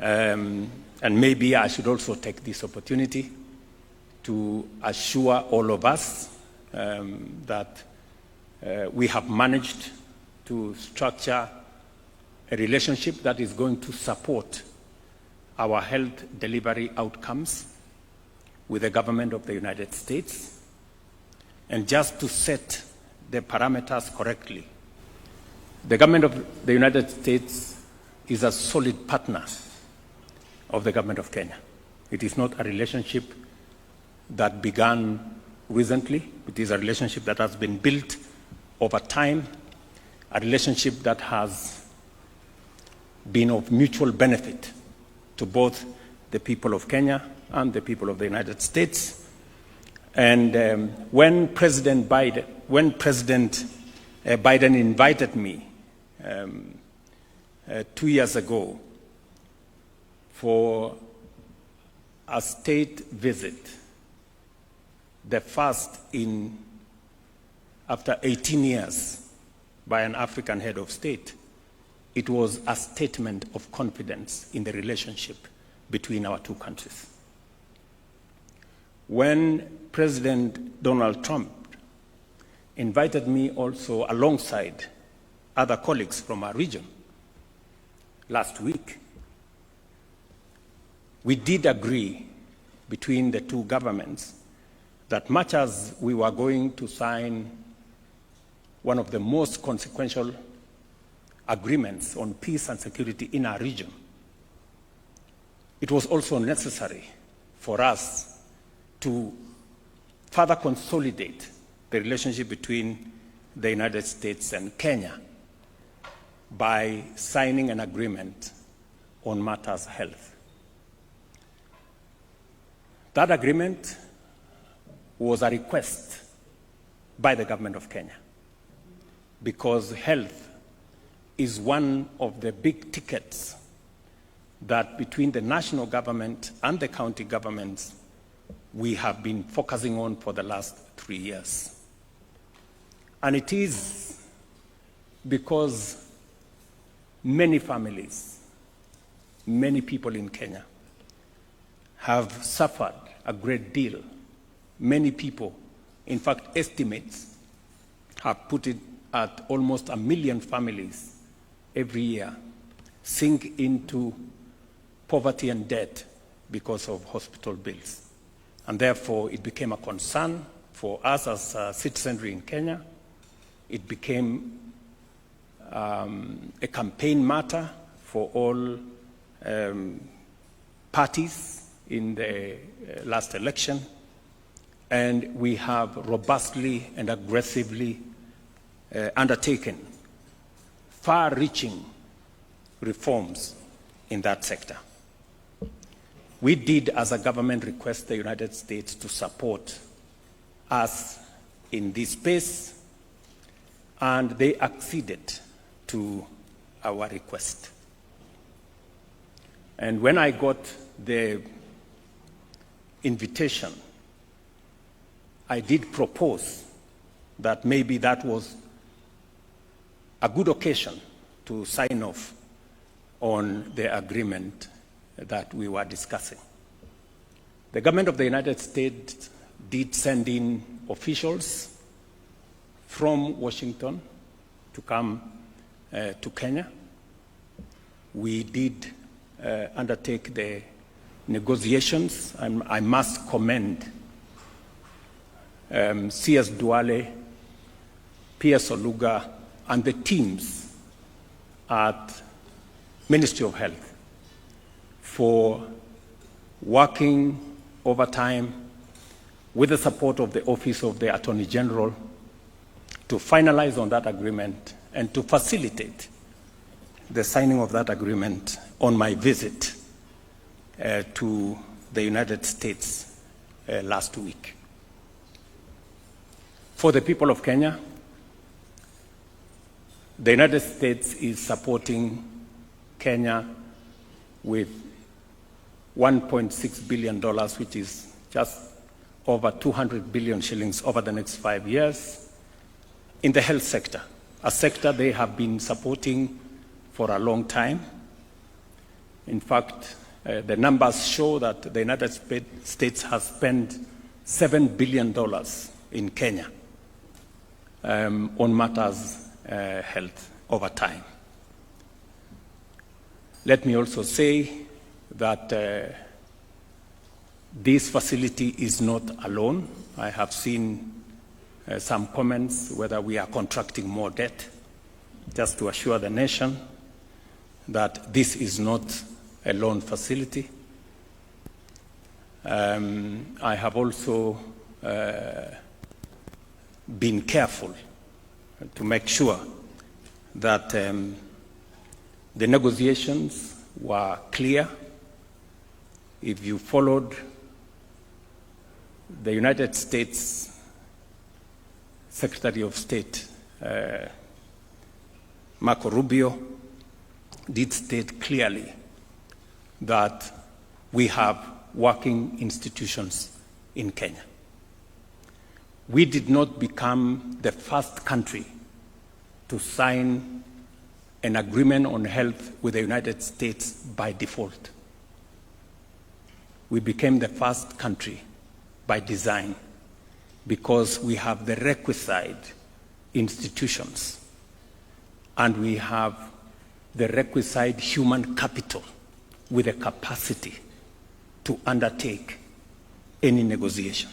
And maybe I should also take this opportunity to assure all of us that we have managed to structure a relationship that is going to support our health delivery outcomes with the government of the United States. And just to set the parameters correctly, the government of the United States is a solid partner of the government of Kenya. It is not a relationship that began recently. It is a relationship that has been built over time, a relationship that has been of mutual benefit to both the people of Kenya and the people of the United States. And when President Biden invited me 2 years ago for a state visit, the first after 18 years by an African head of state, it was a statement of confidence in the relationship between our two countries. When President Donald Trump invited me also alongside other colleagues from our region last week, we did agree between the two governments that much as we were going to sign one of the most consequential agreements on peace and security in our region, it was also necessary for us to further consolidate the relationship between the United States and Kenya by signing an agreement on matters health. That agreement was a request by the government of Kenya because health is one of the big tickets that between the national government and the county governments we have been focusing on for the last 3 years. And it is because many families, many people in Kenya have suffered a great deal. Many people, in fact, estimates have put it at almost 1 million families every year sink into poverty and debt because of hospital bills. And therefore, it became a concern for us as citizenry in Kenya. It became a campaign matter for all parties in the last election. And we have robustly and aggressively undertaken far-reaching reforms in that sector. We did, as a government, request the United States to support us in this space, and they acceded to our request. And when I got the invitation, I did propose that maybe that was a good occasion to sign off on the agreement that we were discussing. The government of the United States did send in officials from Washington to come to Kenya. We did undertake the negotiations. I must commend C.S. Duale, P.S. Oluga, and the teams at Ministry of Health for working overtime with the support of the Office of the Attorney General to finalize on that agreement and to facilitate the signing of that agreement on my visit to the United States last week. For the people of Kenya, the United States is supporting Kenya with $1.6 billion, which is just over 200 billion shillings over the next 5 years in the health sector, a sector they have been supporting for a long time. In fact, the numbers show that the United States has spent $7 billion in Kenya on matters health over time. Let me also say that this facility is not alone. I have seen some comments whether we are contracting more debt. Just to assure the nation that this is not a loan facility. I have also been careful to make sure that the negotiations were clear. If you followed the United States Secretary of State, Marco Rubio, did state clearly that we have working institutions in Kenya. We did not become the first country to sign an agreement on health with the United States by default. We became the first country by design because we have the requisite institutions and we have the requisite human capital with the capacity to undertake any negotiation.